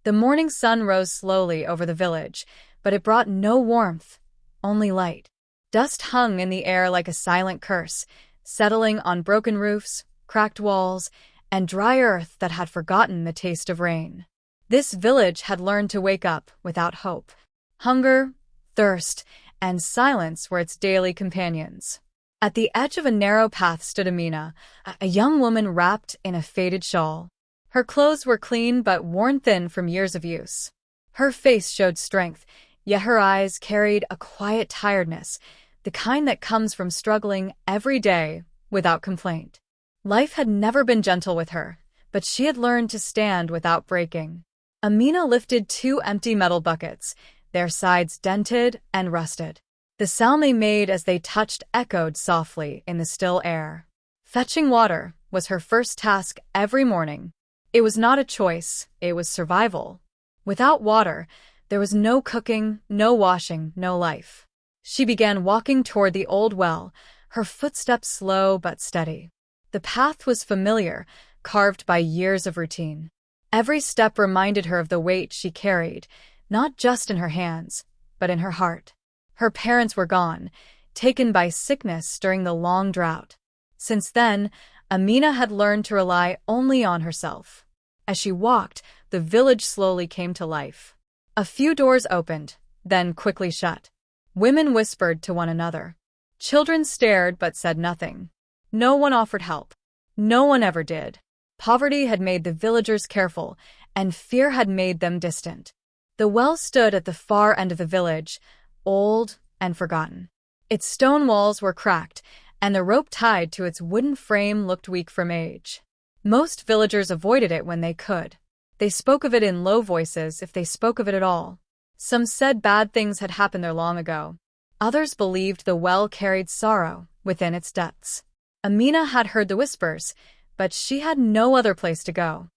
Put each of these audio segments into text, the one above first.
The morning sun rose slowly over the village, but it brought no warmth, only light. Dust hung in the air like a silent curse, settling on broken roofs, cracked walls, and dry earth that had forgotten the taste of rain. This village had learned to wake up without hope. Hunger, thirst, and silence were its daily companions. At the edge of a narrow path stood Amina, a young woman wrapped in a faded shawl. Her clothes were clean but worn thin from years of use. Her face showed strength, yet her eyes carried a quiet tiredness, the kind that comes from struggling every day without complaint. Life had never been gentle with her, but she had learned to stand without breaking. Amina lifted 2 empty metal buckets, their sides dented and rusted. The sound they made as they touched echoed softly in the still air. Fetching water was her first task every morning. It was not a choice, it was survival. Without water, there was no cooking, no washing, no life. She began walking toward the old well, her footsteps slow but steady. The path was familiar, carved by years of routine. Every step reminded her of the weight she carried, not just in her hands, but in her heart. Her parents were gone, taken by sickness during the long drought. Since then, Amina had learned to rely only on herself. As she walked, the village slowly came to life. A few doors opened, then quickly shut. Women whispered to one another. Children stared but said nothing. No one offered help. No one ever did. Poverty had made the villagers careful, and fear had made them distant. The well stood at the far end of the village, old and forgotten. Its stone walls were cracked, and the rope tied to its wooden frame looked weak from age. Most villagers avoided it when they could. They spoke of it in low voices if they spoke of it at all. Some said bad things had happened there long ago. Others believed the well carried sorrow within its depths. Amina had heard the whispers, but she had no other place to go.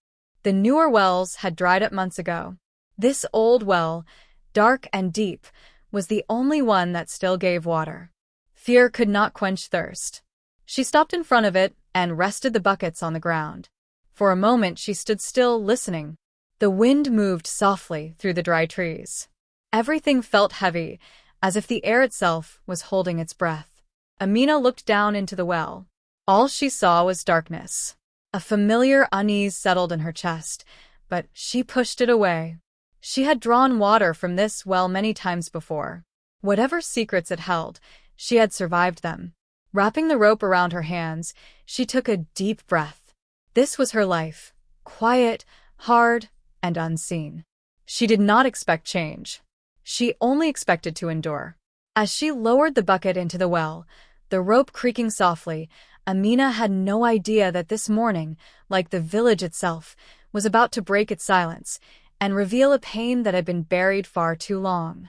The newer wells had dried up months ago. This old well, dark and deep, was the only one that still gave water. Fear could not quench thirst. She stopped in front of it and rested the buckets on the ground. For a moment she stood still, listening. The wind moved softly through the dry trees. Everything felt heavy, as if the air itself was holding its breath. Amina looked down into the well. All she saw was darkness. A familiar unease settled in her chest, but she pushed it away. She had drawn water from this well many times before. Whatever secrets it held, she had survived them. Wrapping the rope around her hands, she took a deep breath. This was her life, quiet, hard, and unseen. She did not expect change. She only expected to endure. As she lowered the bucket into the well, the rope creaking softly, Amina had no idea that this morning, like the village itself, was about to break its silence and reveal a pain that had been buried far too long.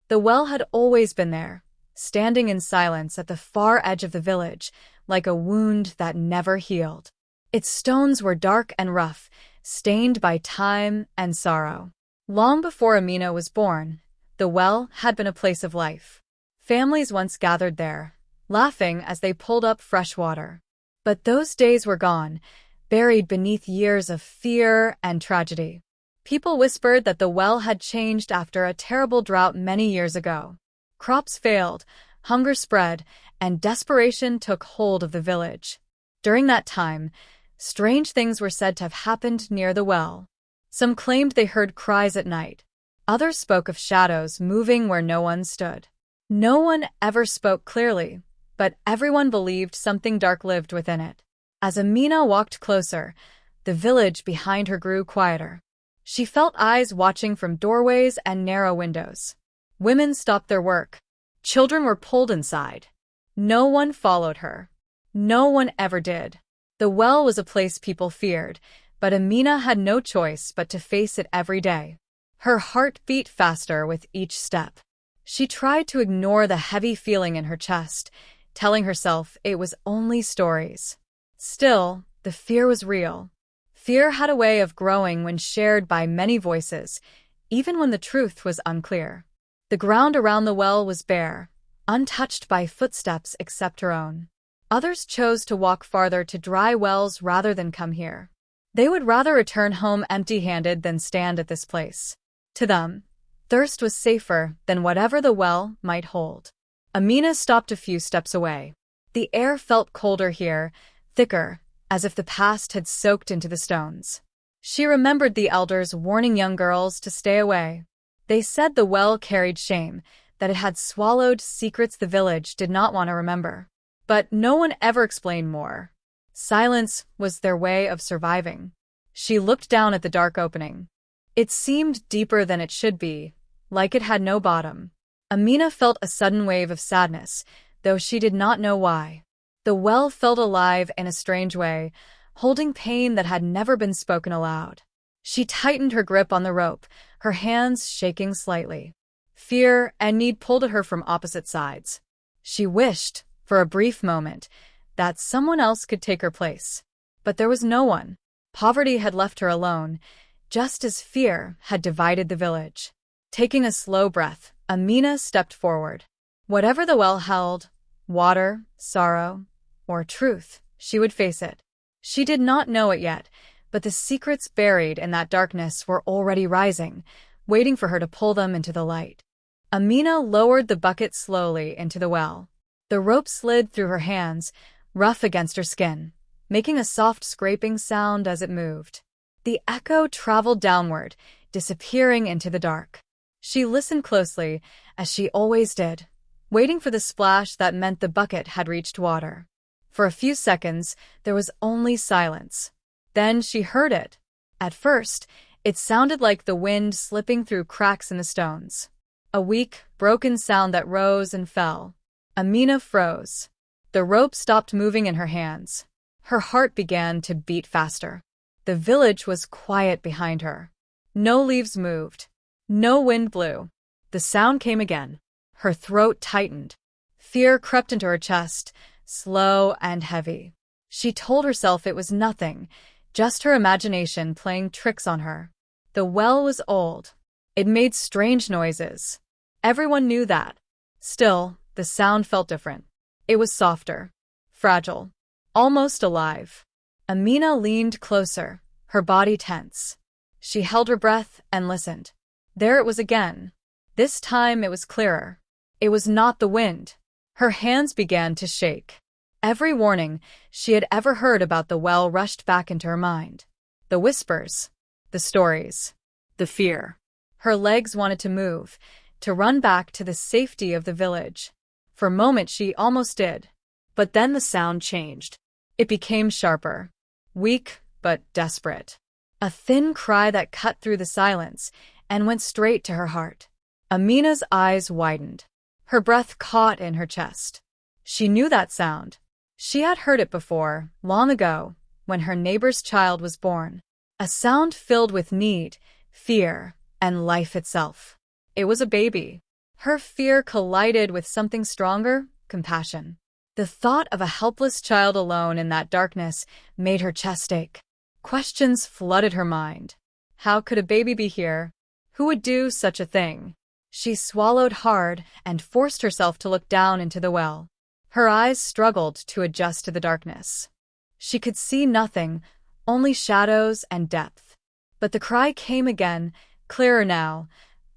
The well had always been there, standing in silence at the far edge of the village, like a wound that never healed. Its stones were dark and rough, stained by time and sorrow. Long before Amina was born, the well had been a place of life. Families once gathered there, laughing as they pulled up fresh water. But those days were gone, buried beneath years of fear and tragedy. People whispered that the well had changed after a terrible drought many years ago. Crops failed, hunger spread, and desperation took hold of the village. During that time, strange things were said to have happened near the well. Some claimed they heard cries at night. Others spoke of shadows moving where no one stood. No one ever spoke clearly, but everyone believed something dark lived within it. As Amina walked closer, the village behind her grew quieter. She felt eyes watching from doorways and narrow windows. Women stopped their work. Children were pulled inside. No one followed her. No one ever did. The well was a place people feared, but Amina had no choice but to face it every day. Her heart beat faster with each step. She tried to ignore the heavy feeling in her chest, telling herself it was only stories. Still, the fear was real. Fear had a way of growing when shared by many voices, even when the truth was unclear. The ground around the well was bare, untouched by footsteps except her own. Others chose to walk farther to dry wells rather than come here. They would rather return home empty-handed than stand at this place. To them, thirst was safer than whatever the well might hold. Amina stopped a few steps away. The air felt colder here, thicker, as if the past had soaked into the stones. She remembered the elders warning young girls to stay away. They said the well carried shame, that it had swallowed secrets the village did not want to remember. But no one ever explained more. Silence was their way of surviving. She looked down at the dark opening. It seemed deeper than it should be, like it had no bottom. Amina felt a sudden wave of sadness, though she did not know why. The well felt alive in a strange way, holding pain that had never been spoken aloud. She tightened her grip on the rope, her hands shaking slightly. Fear and need pulled at her from opposite sides. She wished, for a brief moment, that someone else could take her place. But there was no one. Poverty had left her alone, just as fear had divided the village. Taking a slow breath, Amina stepped forward. Whatever the well held, water, sorrow, or truth, she would face it. She did not know it yet, but the secrets buried in that darkness were already rising, waiting for her to pull them into the light. Amina lowered the bucket slowly into the well. The rope slid through her hands, rough against her skin, making a soft scraping sound as it moved. The echo traveled downward, disappearing into the dark. She listened closely, as she always did, waiting for the splash that meant the bucket had reached water. For a few seconds, there was only silence. Then she heard it. At first, it sounded like the wind slipping through cracks in the stones. A weak, broken sound that rose and fell. Amina froze. The rope stopped moving in her hands. Her heart began to beat faster. The village was quiet behind her. No leaves moved. No wind blew. The sound came again. Her throat tightened. Fear crept into her chest, slow and heavy. She told herself it was nothing, just her imagination playing tricks on her. The well was old. It made strange noises. Everyone knew that. Still, the sound felt different. It was softer, fragile, almost alive. Amina leaned closer, her body tense. She held her breath and listened. There it was again. This time it was clearer. It was not the wind. Her hands began to shake. Every warning she had ever heard about the well rushed back into her mind. The whispers, the stories, the fear. Her legs wanted to move, to run back to the safety of the village. For a moment she almost did. But then the sound changed. It became sharper, weak but desperate. A thin cry that cut through the silence and went straight to her heart. Amina's eyes widened. Her breath caught in her chest. She knew that sound. She had heard it before, long ago, when her neighbor's child was born. A sound filled with need, fear, and life itself. It was a baby. Her fear collided with something stronger, compassion. The thought of a helpless child alone in that darkness made her chest ache. Questions flooded her mind. How could a baby be here? Who would do such a thing? She swallowed hard and forced herself to look down into the well. Her eyes struggled to adjust to the darkness. She could see nothing, only shadows and depth. But the cry came again, clearer now,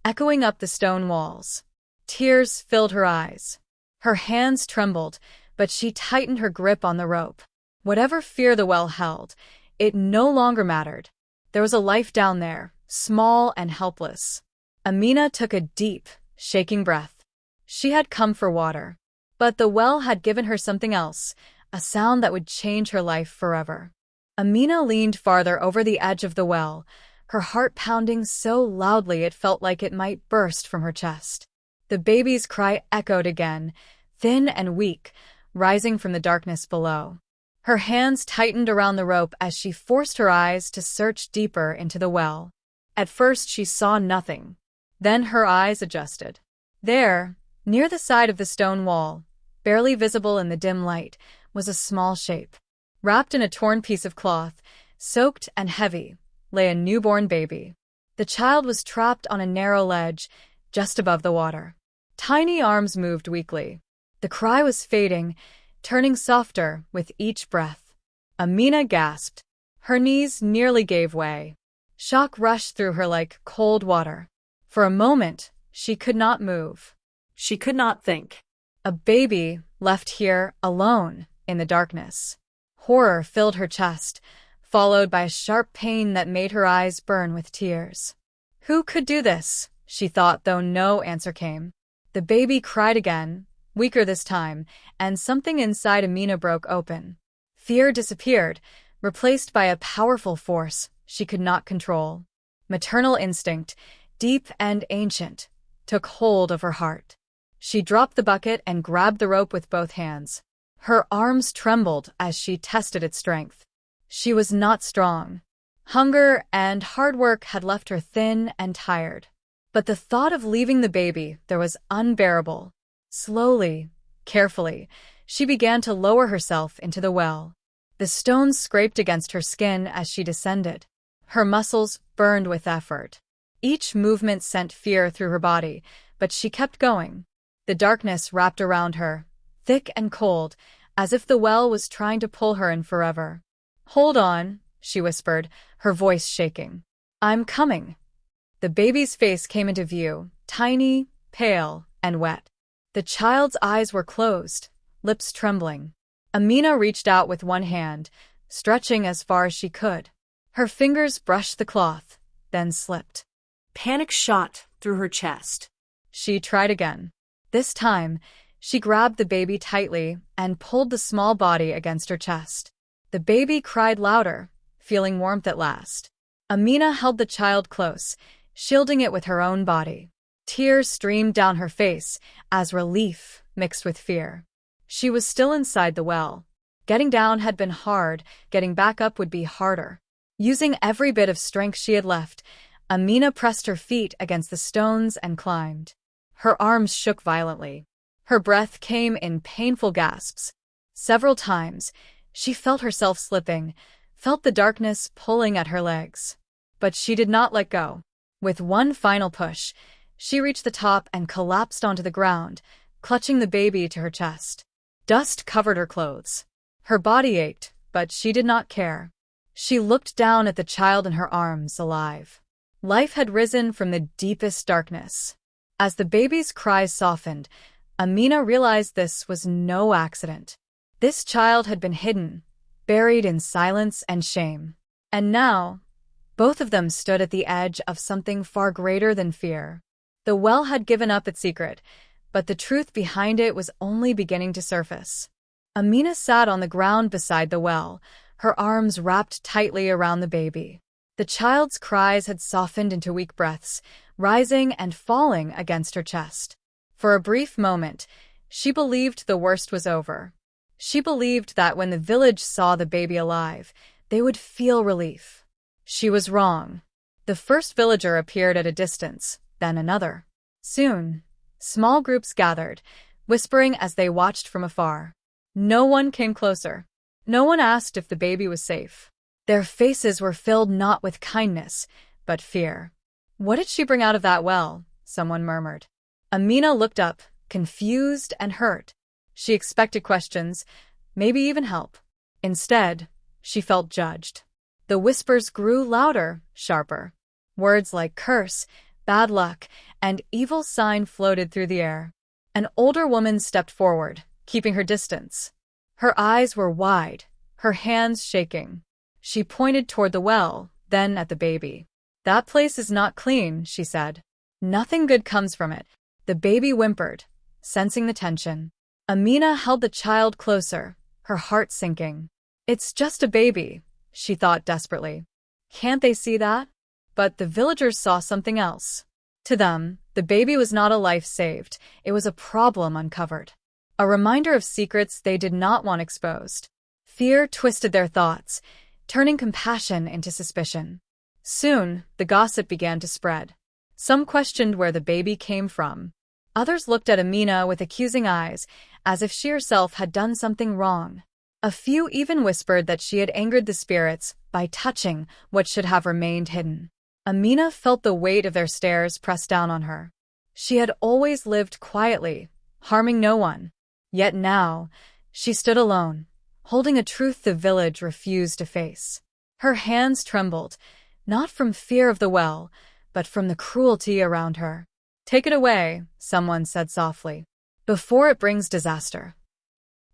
echoing up the stone walls. Tears filled her eyes. Her hands trembled, but she tightened her grip on the rope. Whatever fear the well held, it no longer mattered. There was a life down there, small and helpless. Amina took a deep, shaking breath. She had come for water. But the well had given her something else, a sound that would change her life forever. Amina leaned farther over the edge of the well, her heart pounding so loudly it felt like it might burst from her chest. The baby's cry echoed again, thin and weak, rising from the darkness below. Her hands tightened around the rope as she forced her eyes to search deeper into the well. At first she saw nothing. Then her eyes adjusted. There, near the side of the stone wall, barely visible in the dim light, was a small shape. Wrapped in a torn piece of cloth, soaked and heavy, lay a newborn baby. The child was trapped on a narrow ledge, just above the water. Tiny arms moved weakly. The cry was fading, turning softer with each breath. Amina gasped. Her knees nearly gave way. Shock rushed through her like cold water. For a moment, she could not move. She could not think. A baby left here alone in the darkness. Horror filled her chest, followed by a sharp pain that made her eyes burn with tears. Who could do this? She thought, though no answer came. The baby cried again, weaker this time, and something inside Amina broke open. Fear disappeared, replaced by a powerful force she could not control. Maternal instinct, deep and ancient, took hold of her heart. She dropped the bucket and grabbed the rope with both hands. Her arms trembled as she tested its strength. She was not strong. Hunger and hard work had left her thin and tired. But the thought of leaving the baby there was unbearable. Slowly, carefully, she began to lower herself into the well. The stones scraped against her skin as she descended. Her muscles burned with effort. Each movement sent fear through her body, but she kept going. The darkness wrapped around her, thick and cold, as if the well was trying to pull her in forever. "Hold on," she whispered, her voice shaking. "I'm coming." The baby's face came into view, tiny, pale, and wet. The child's eyes were closed, lips trembling. Amina reached out with one hand, stretching as far as she could. Her fingers brushed the cloth, then slipped. Panic shot through her chest. She tried again. This time, she grabbed the baby tightly and pulled the small body against her chest. The baby cried louder, feeling warmth at last. Amina held the child close, shielding it with her own body. Tears streamed down her face as relief mixed with fear. She was still inside the well. Getting down had been hard, getting back up would be harder. Using every bit of strength she had left, Amina pressed her feet against the stones and climbed. Her arms shook violently. Her breath came in painful gasps. Several times, she felt herself slipping, felt the darkness pulling at her legs. But she did not let go. With one final push, she reached the top and collapsed onto the ground, clutching the baby to her chest. Dust covered her clothes. Her body ached, but she did not care. She looked down at the child in her arms, alive. Life had risen from the deepest darkness. As the baby's cries softened, Amina realized this was no accident. This child had been hidden, buried in silence and shame. And now, both of them stood at the edge of something far greater than fear. The well had given up its secret, but the truth behind it was only beginning to surface. Amina sat on the ground beside the well, her arms wrapped tightly around the baby. The child's cries had softened into weak breaths, rising and falling against her chest. For a brief moment, she believed the worst was over. She believed that when the village saw the baby alive, they would feel relief. She was wrong. The first villager appeared at a distance, then another. Soon, small groups gathered, whispering as they watched from afar. No one came closer. No one asked if the baby was safe. Their faces were filled not with kindness, but fear. "What did she bring out of that well?" someone murmured. Amina looked up, confused and hurt. She expected questions, maybe even help. Instead, she felt judged. The whispers grew louder, sharper. Words like curse, bad luck, and evil sign floated through the air. An older woman stepped forward, keeping her distance. Her eyes were wide, her hands shaking. She pointed toward the well, then at the baby. "That place is not clean," she said. "Nothing good comes from it." The baby whimpered, sensing the tension. Amina held the child closer, her heart sinking. "It's just a baby," she thought desperately. "Can't they see that?" But the villagers saw something else. To them, the baby was not a life saved, it was a problem uncovered. A reminder of secrets they did not want exposed. Fear twisted their thoughts, turning compassion into suspicion. Soon, the gossip began to spread. Some questioned where the baby came from. Others looked at Amina with accusing eyes, as if she herself had done something wrong. A few even whispered that she had angered the spirits by touching what should have remained hidden. Amina felt the weight of their stares press down on her. She had always lived quietly, harming no one. Yet now, she stood alone, holding a truth the village refused to face. Her hands trembled, not from fear of the well, but from the cruelty around her. "Take it away," someone said softly, "before it brings disaster."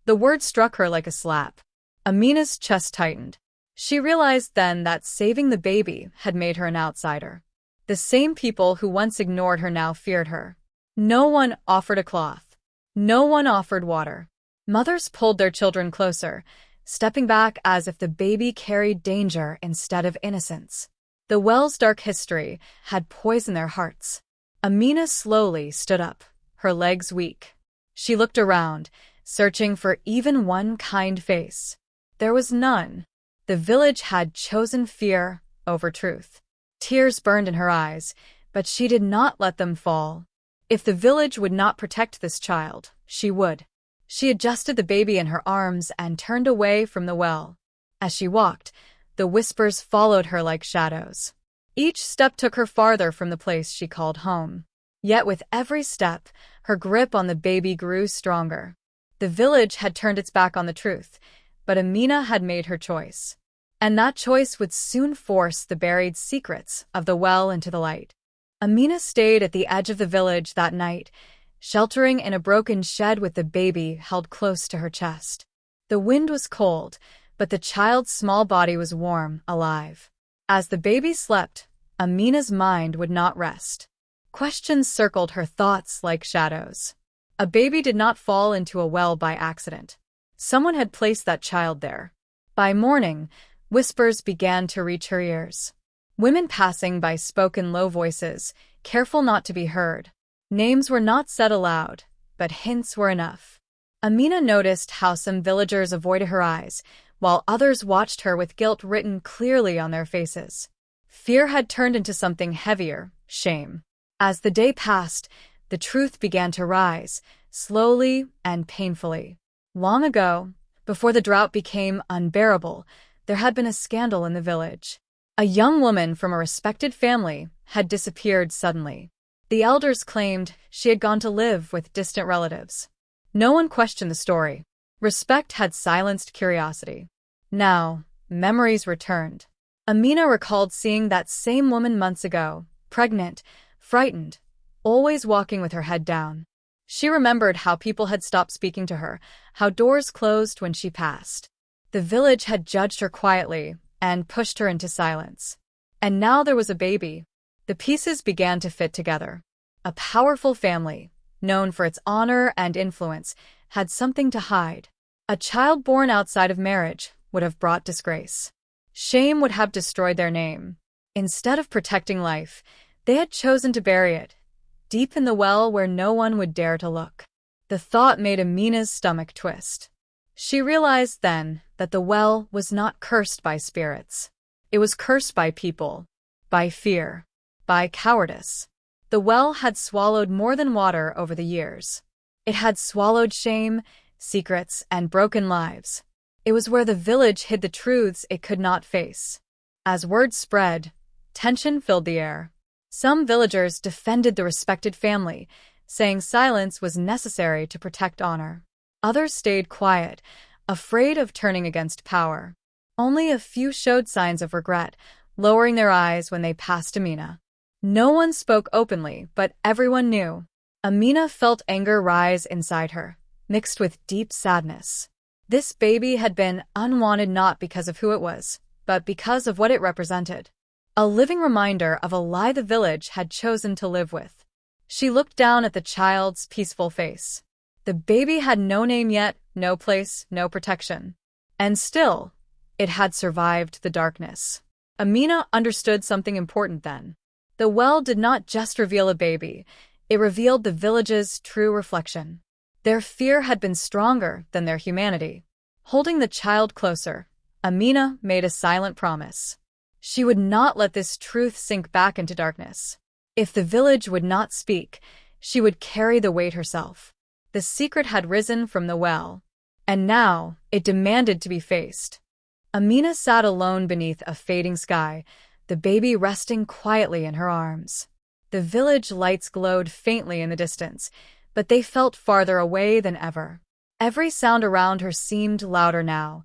The word struck her like a slap. Amina's chest tightened. She realized then that saving the baby had made her an outsider. The same people who once ignored her now feared her. No one offered a cloth. No one offered water. Mothers pulled their children closer, stepping back as if the baby carried danger instead of innocence. The well's dark history had poisoned their hearts. Amina slowly stood up, her legs weak. She looked around, searching for even one kind face. There was none. The village had chosen fear over truth. Tears burned in her eyes, but she did not let them fall. If the village would not protect this child, she would. She adjusted the baby in her arms and turned away from the well. As she walked, the whispers followed her like shadows. Each step took her farther from the place she called home. Yet with every step, her grip on the baby grew stronger. The village had turned its back on the truth, but Amina had made her choice. And that choice would soon force the buried secrets of the well into the light. Amina stayed at the edge of the village that night, sheltering in a broken shed with the baby held close to her chest. The wind was cold, but the child's small body was warm, alive. As the baby slept, Amina's mind would not rest. Questions circled her thoughts like shadows. A baby did not fall into a well by accident. Someone had placed that child there. By morning, whispers began to reach her ears. Women passing by spoke in low voices, careful not to be heard. Names were not said aloud, but hints were enough. Amina noticed how some villagers avoided her eyes, while others watched her with guilt written clearly on their faces. Fear had turned into something heavier, shame. As the day passed, the truth began to rise, slowly and painfully. Long ago, before the drought became unbearable, there had been a scandal in the village. A young woman from a respected family had disappeared suddenly. The elders claimed she had gone to live with distant relatives. No one questioned the story. Respect had silenced curiosity. Now, memories returned. Amina recalled seeing that same woman months ago, pregnant, frightened, always walking with her head down. She remembered how people had stopped speaking to her, how doors closed when she passed. The village had judged her quietly and pushed her into silence. And now there was a baby. The pieces began to fit together. A powerful family, known for its honor and influence, had something to hide. A child born outside of marriage would have brought disgrace. Shame would have destroyed their name. Instead of protecting life, they had chosen to bury it, deep in the well where no one would dare to look. The thought made Amina's stomach twist. She realized then that the well was not cursed by spirits. It was cursed by people, by fear, by cowardice. The well had swallowed more than water over the years. It had swallowed shame, secrets, and broken lives. It was where the village hid the truths it could not face. As word spread, tension filled the air. Some villagers defended the respected family, saying silence was necessary to protect honor. Others stayed quiet, afraid of turning against power. Only a few showed signs of regret, lowering their eyes when they passed Amina. No one spoke openly, but everyone knew. Amina felt anger rise inside her, mixed with deep sadness. This baby had been unwanted not because of who it was, but because of what it represented. A living reminder of a lie the village had chosen to live with. She looked down at the child's peaceful face. The baby had no name yet, no place, no protection. And still, it had survived the darkness. Amina understood something important then. The well did not just reveal a baby, it revealed the village's true reflection. Their fear had been stronger than their humanity. Holding the child closer, Amina made a silent promise. She would not let this truth sink back into darkness. If the village would not speak, she would carry the weight herself. The secret had risen from the well, and now it demanded to be faced. Amina sat alone beneath a fading sky, the baby resting quietly in her arms. The village lights glowed faintly in the distance, but they felt farther away than ever. Every sound around her seemed louder now.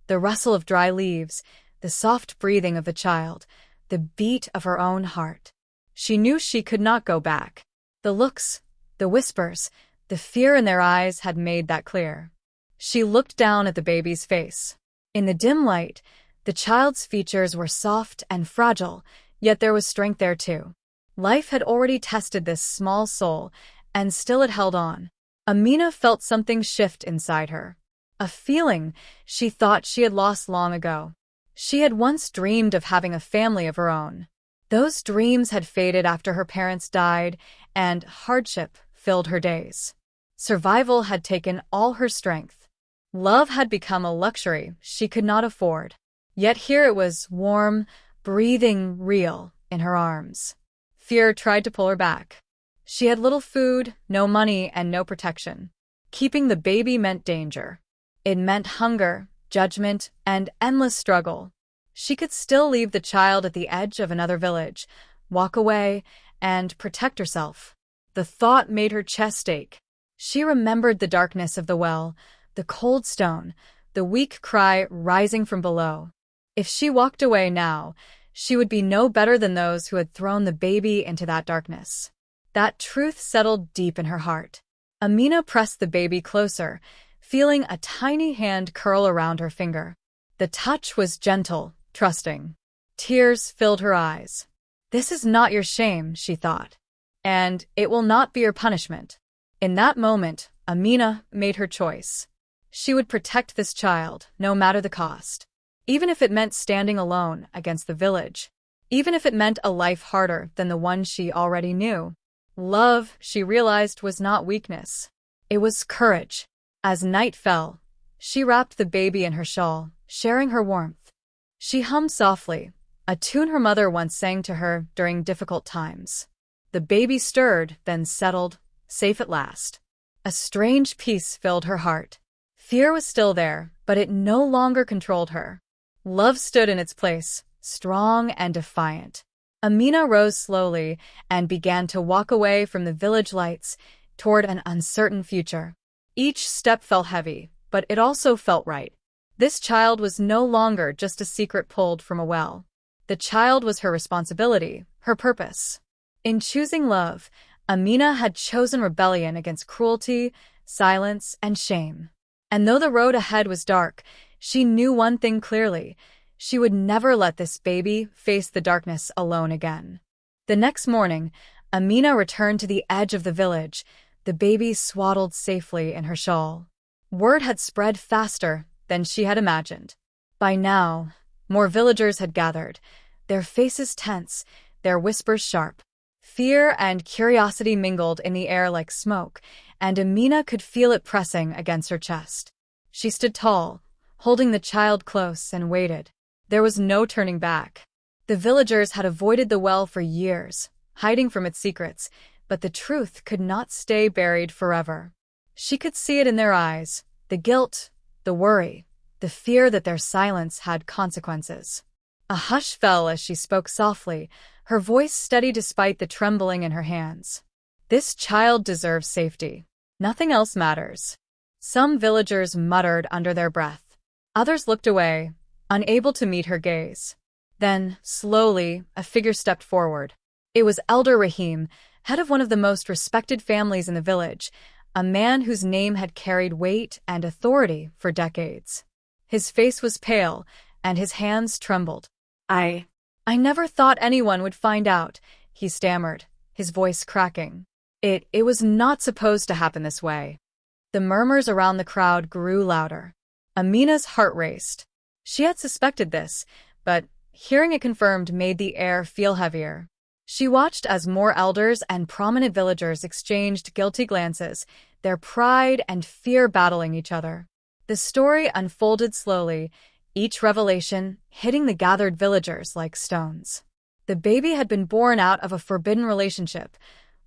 The rustle of dry leaves, the soft breathing of the child, the beat of her own heart. She knew she could not go back. The looks, the whispers, the fear in their eyes had made that clear. She looked down at the baby's face. In the dim light, the child's features were soft and fragile, yet there was strength there too. Life had already tested this small soul, and still it held on. Amina felt something shift inside her. A feeling she thought she had lost long ago. She had once dreamed of having a family of her own. Those dreams had faded after her parents died, and hardship filled her days. Survival had taken all her strength. Love had become a luxury she could not afford. Yet here it was, warm, breathing, real, in her arms. Fear tried to pull her back. She had little food, no money, and no protection. Keeping the baby meant danger. It meant hunger, judgment, and endless struggle. She could still leave the child at the edge of another village, walk away, and protect herself. The thought made her chest ache. She remembered the darkness of the well, the cold stone, the weak cry rising from below. If she walked away now, she would be no better than those who had thrown the baby into that darkness. That truth settled deep in her heart. Amina pressed the baby closer, feeling a tiny hand curl around her finger. The touch was gentle, trusting. Tears filled her eyes. "This is not your shame," she thought. "And it will not be your punishment." In that moment, Amina made her choice. She would protect this child, no matter the cost. Even if it meant standing alone against the village. Even if it meant a life harder than the one she already knew. Love, she realized, was not weakness. It was courage. As night fell, she wrapped the baby in her shawl, sharing her warmth. She hummed softly, a tune her mother once sang to her during difficult times. The baby stirred, then settled, safe at last. A strange peace filled her heart. Fear was still there, but it no longer controlled her. Love stood in its place, strong and defiant. Amina rose slowly and began to walk away from the village lights toward an uncertain future. Each step felt heavy, but it also felt right. This child was no longer just a secret pulled from a well. The child was her responsibility, her purpose. In choosing love, Amina had chosen rebellion against cruelty, silence, and shame. And though the road ahead was dark, she knew one thing clearly. She would never let this baby face the darkness alone again. The next morning, Amina returned to the edge of the village, the baby swaddled safely in her shawl. Word had spread faster than she had imagined. By now, more villagers had gathered, their faces tense, their whispers sharp. Fear and curiosity mingled in the air like smoke, and Amina could feel it pressing against her chest. She stood tall, holding the child close, and waited. There was no turning back. The villagers had avoided the well for years, hiding from its secrets, but the truth could not stay buried forever. She could see it in their eyes, the guilt, the worry, the fear that their silence had consequences. A hush fell as she spoke softly, her voice steady despite the trembling in her hands. "This child deserves safety. Nothing else matters." Some villagers muttered under their breath. Others looked away, unable to meet her gaze. Then, slowly, a figure stepped forward. It was Elder Rahim, head of one of the most respected families in the village, a man whose name had carried weight and authority for decades. His face was pale, and his hands trembled. I never thought anyone would find out," he stammered, his voice cracking. It was not supposed to happen this way." The murmurs around the crowd grew louder. Amina's heart raced. She had suspected this, but hearing it confirmed made the air feel heavier. She watched as more elders and prominent villagers exchanged guilty glances, their pride and fear battling each other. The story unfolded slowly, each revelation hitting the gathered villagers like stones. The baby had been born out of a forbidden relationship,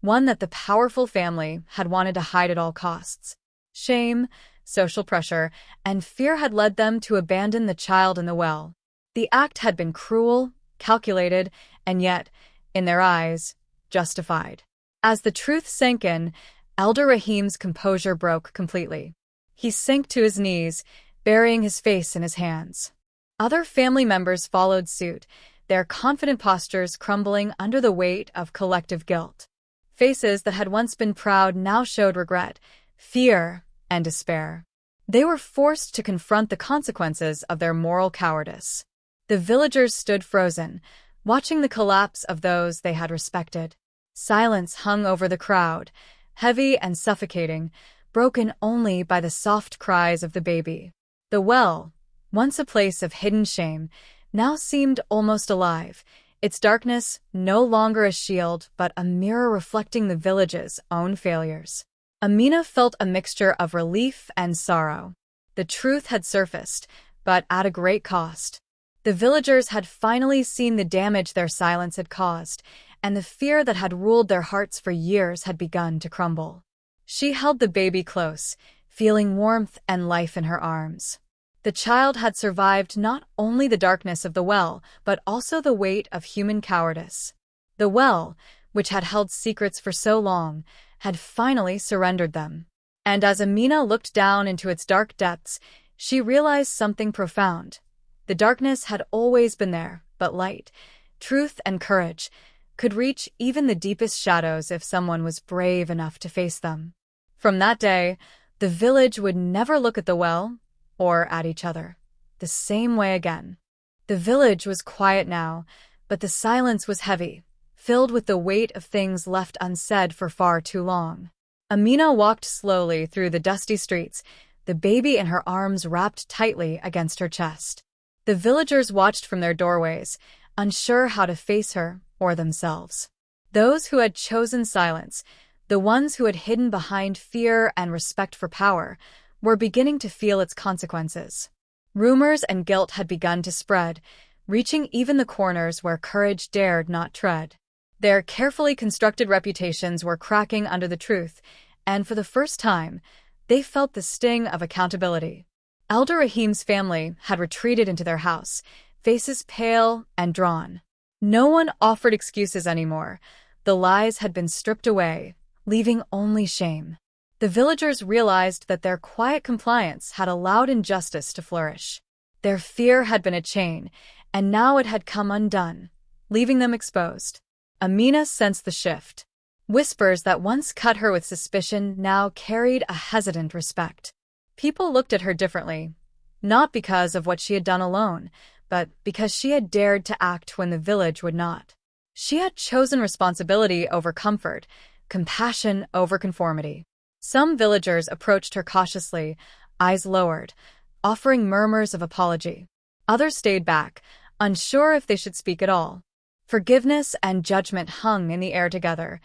one that the powerful family had wanted to hide at all costs. Shame, social pressure, and fear had led them to abandon the child in the well. The act had been cruel, calculated, and yet, in their eyes, justified. As the truth sank in, Elder Rahim's composure broke completely. He sank to his knees, burying his face in his hands. Other family members followed suit, their confident postures crumbling under the weight of collective guilt. Faces that had once been proud now showed regret, fear, and despair. They were forced to confront the consequences of their moral cowardice. The villagers stood frozen, watching the collapse of those they had respected. Silence hung over the crowd, heavy and suffocating, broken only by the soft cries of the baby. The well, once a place of hidden shame, now seemed almost alive, its darkness no longer a shield but a mirror reflecting the village's own failures. Amina felt a mixture of relief and sorrow. The truth had surfaced, but at a great cost. The villagers had finally seen the damage their silence had caused, and the fear that had ruled their hearts for years had begun to crumble. She held the baby close, feeling warmth and life in her arms. The child had survived not only the darkness of the well, but also the weight of human cowardice. The well, which had held secrets for so long, had finally surrendered them. And as Amina looked down into its dark depths, she realized something profound. The darkness had always been there, but light, truth, and courage could reach even the deepest shadows if someone was brave enough to face them. From that day, the village would never look at the well, or at each other, the same way again. The village was quiet now, but the silence was heavy, filled with the weight of things left unsaid for far too long. Amina walked slowly through the dusty streets, the baby in her arms wrapped tightly against her chest. The villagers watched from their doorways, unsure how to face her or themselves. Those who had chosen silence, the ones who had hidden behind fear and respect for power, were beginning to feel its consequences. Rumors and guilt had begun to spread, reaching even the corners where courage dared not tread. Their carefully constructed reputations were cracking under the truth, and for the first time, they felt the sting of accountability. Elder Rahim's family had retreated into their house, faces pale and drawn. No one offered excuses anymore. The lies had been stripped away, leaving only shame. The villagers realized that their quiet compliance had allowed injustice to flourish. Their fear had been a chain, and now it had come undone, leaving them exposed. Amina sensed the shift. Whispers that once cut her with suspicion now carried a hesitant respect. People looked at her differently, not because of what she had done alone, but because she had dared to act when the village would not. She had chosen responsibility over comfort, compassion over conformity. Some villagers approached her cautiously, eyes lowered, offering murmurs of apology. Others stayed back, unsure if they should speak at all. Forgiveness and judgment hung in the air together,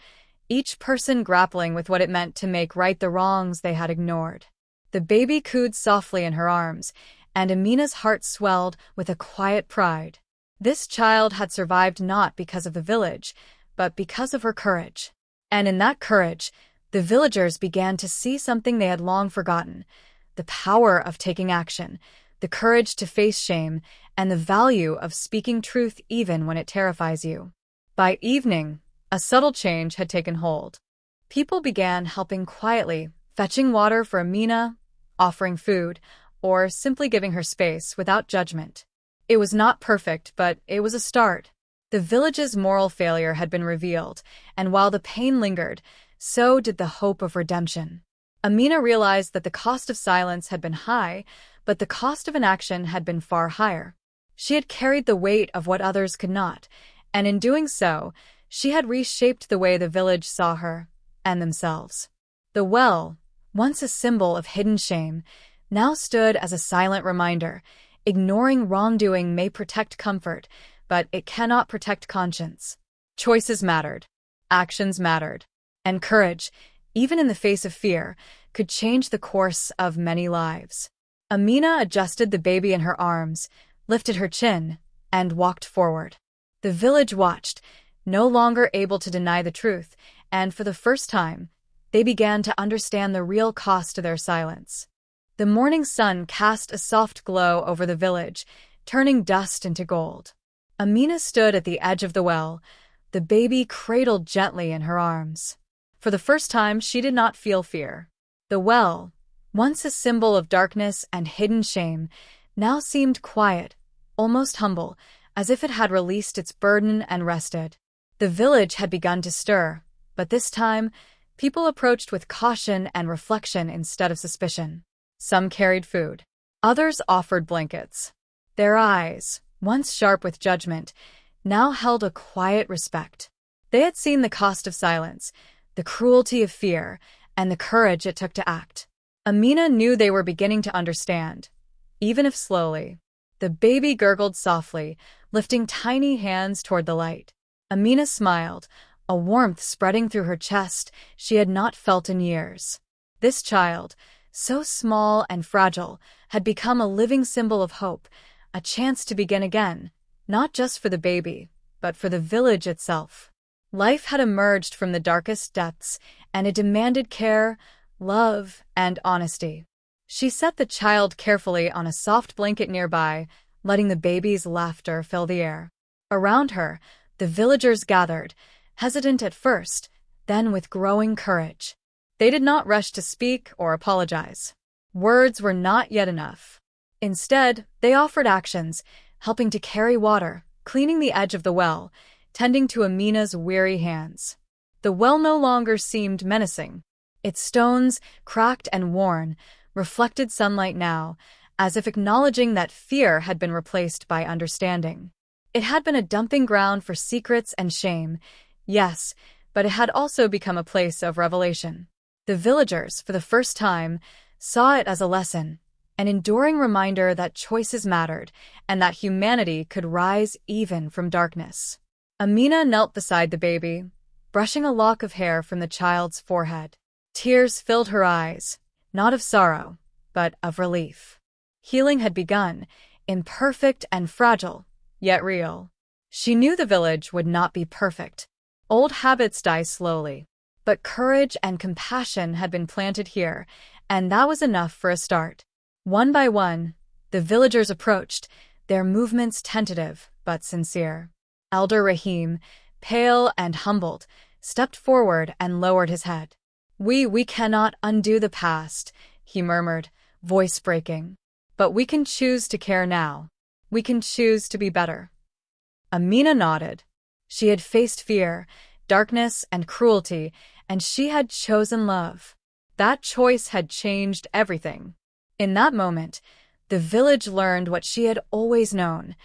each person grappling with what it meant to make right the wrongs they had ignored. The baby cooed softly in her arms, and Amina's heart swelled with a quiet pride. This child had survived not because of the village, but because of her courage. And in that courage, the villagers began to see something they had long forgotten: the power of taking action, the courage to face shame, and the value of speaking truth even when it terrifies you. By evening, a subtle change had taken hold. People began helping quietly, fetching water for Amina, offering food, or simply giving her space without judgment. It was not perfect, but it was a start. The village's moral failure had been revealed, and while the pain lingered, so did the hope of redemption. Amina realized that the cost of silence had been high, but the cost of inaction had been far higher. She had carried the weight of what others could not, and in doing so, she had reshaped the way the village saw her and themselves. The well, once a symbol of hidden shame, now stood as a silent reminder: ignoring wrongdoing may protect comfort, but it cannot protect conscience. Choices mattered, actions mattered, and courage, even in the face of fear, could change the course of many lives. Amina adjusted the baby in her arms, lifted her chin, and walked forward. The village watched, no longer able to deny the truth, and for the first time, they began to understand the real cost to their silence. The morning sun cast a soft glow over the village, turning dust into gold. Amina stood at the edge of the well, the baby cradled gently in her arms. For the first time, she did not feel fear. The well, once a symbol of darkness and hidden shame, now seemed quiet, almost humble, as if it had released its burden and rested. The village had begun to stir, but this time, people approached with caution and reflection instead of suspicion. Some carried food. Others offered blankets. Their eyes, once sharp with judgment, now held a quiet respect. They had seen the cost of silence, the cruelty of fear, and the courage it took to act. Amina knew they were beginning to understand, even if slowly. The baby gurgled softly, lifting tiny hands toward the light. Amina smiled, a warmth spreading through her chest she had not felt in years. This child, so small and fragile, had become a living symbol of hope, a chance to begin again, not just for the baby, but for the village itself. Life had emerged from the darkest depths, and it demanded care, love, and honesty. She set the child carefully on a soft blanket nearby, letting the baby's laughter fill the air. Around her, the villagers gathered, hesitant at first, then with growing courage. They did not rush to speak or apologize. Words were not yet enough. Instead, they offered actions, helping to carry water, cleaning the edge of the well, tending to Amina's weary hands. The well no longer seemed menacing. Its stones, cracked and worn, reflected sunlight now, as if acknowledging that fear had been replaced by understanding. It had been a dumping ground for secrets and shame, yes, but it had also become a place of revelation. The villagers, for the first time, saw it as a lesson, an enduring reminder that choices mattered and that humanity could rise even from darkness. Amina knelt beside the baby, brushing a lock of hair from the child's forehead. Tears filled her eyes, not of sorrow, but of relief. Healing had begun, imperfect and fragile, yet real. She knew the village would not be perfect. Old habits die slowly, but courage and compassion had been planted here, and that was enough for a start. One by one, the villagers approached, their movements tentative but sincere. Elder Rahim, pale and humbled, stepped forward and lowered his head. We cannot undo the past," he murmured, voice breaking. "But we can choose to care now. We can choose to be better." Amina nodded. She had faced fear, darkness, and cruelty, and she had chosen love. That choice had changed everything. In that moment, the village learned what she had always known,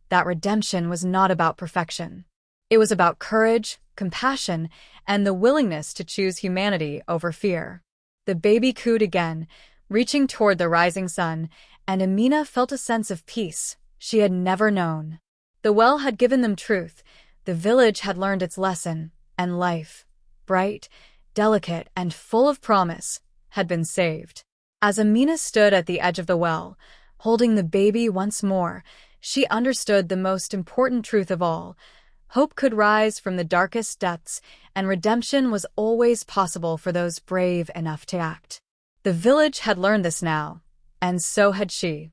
that redemption was not about perfection. It was about courage, compassion, and the willingness to choose humanity over fear. The baby cooed again, reaching toward the rising sun, and Amina felt a sense of peace she had never known. The well had given them truth, the village had learned its lesson, and life, bright, delicate, and full of promise, had been saved. As Amina stood at the edge of the well, holding the baby once more, she understood the most important truth of all. Hope could rise from the darkest depths, and redemption was always possible for those brave enough to act. The village had learned this now, and so had she.